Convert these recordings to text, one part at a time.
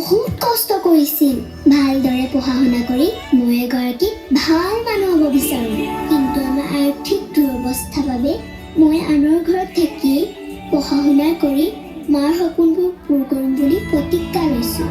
বহুত কষ্ট কৰিছিল। ভালদৰে পঢ়া শুনা কৰি মই এগৰাকী ভাল মানুহ হ'ব বিচাৰোঁ। কিন্তু আমাৰ আৰ্থিক দুৰৱস্থাৰ বাবে মই আনৰ ঘৰত থাকি পঢ়া শুনা কৰি মাৰ সপোনবোৰ পূৰ কৰিম বুলি প্ৰতিজ্ঞা লৈছোঁ।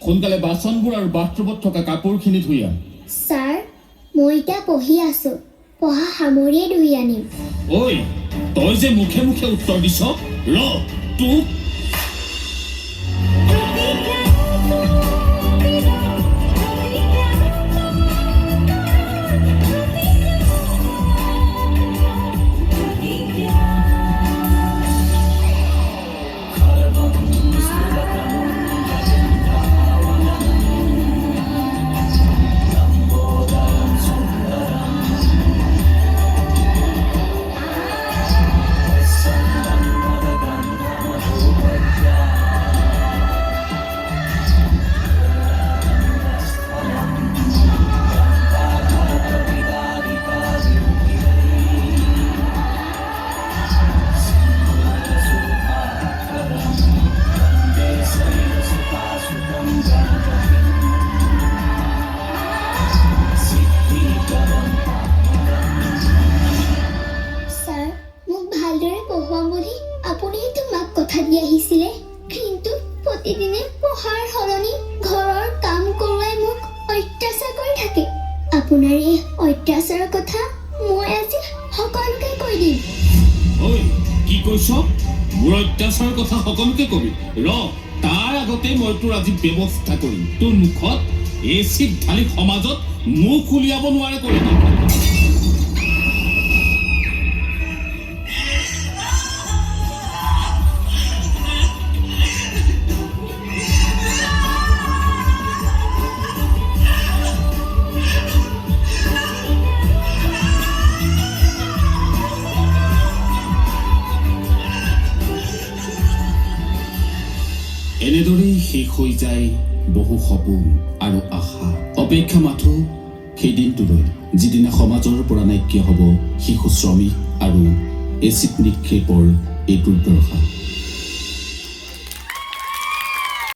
সোনকালে বাচনবোৰ আৰু বাথৰুমত থকা কাপোৰখিনি ধুই আন। ছাৰ, মই এতিয়া পঢ়ি আছোঁ। পঢ়া সামৰিয়ে ধুই আনিম। ঐ, তই যে মুখে মুখে উত্তৰ দিছ, ৰ তোক আহিছিলে, কিন্তু প্ৰতিদিনে পঢ়াৰ সলনি ঘৰৰ কাম কৰোৱাই মোক অত্যাচাৰ কৰি থাকে। আপোনাৰ এই অত্যাচাৰৰ কথা মই আজি সকলোকে কৈ দিম। ঐ, কি কৈছ? মোৰ অত্যাচাৰৰ কথা সকলোকে কবি? ৰ, তাৰ আগতে মই তোৰ আজি ব্যৱস্থা কৰিম। তোৰ মুখত এচিড ঢালি সমাজত মুখ উলিয়াব নোৱাৰে কৰি দিম। এনেদৰেই শেষ হৈ যায় বহু সপোন আৰু আশা। অপেক্ষা মাথো সেই দিনটোলৈ, যিদিনা সমাজৰ পৰা নাইকিয়া হ'ব শিশু শ্ৰমিক আৰু এচিড নিক্ষেপৰ এই দুৰ্দশা।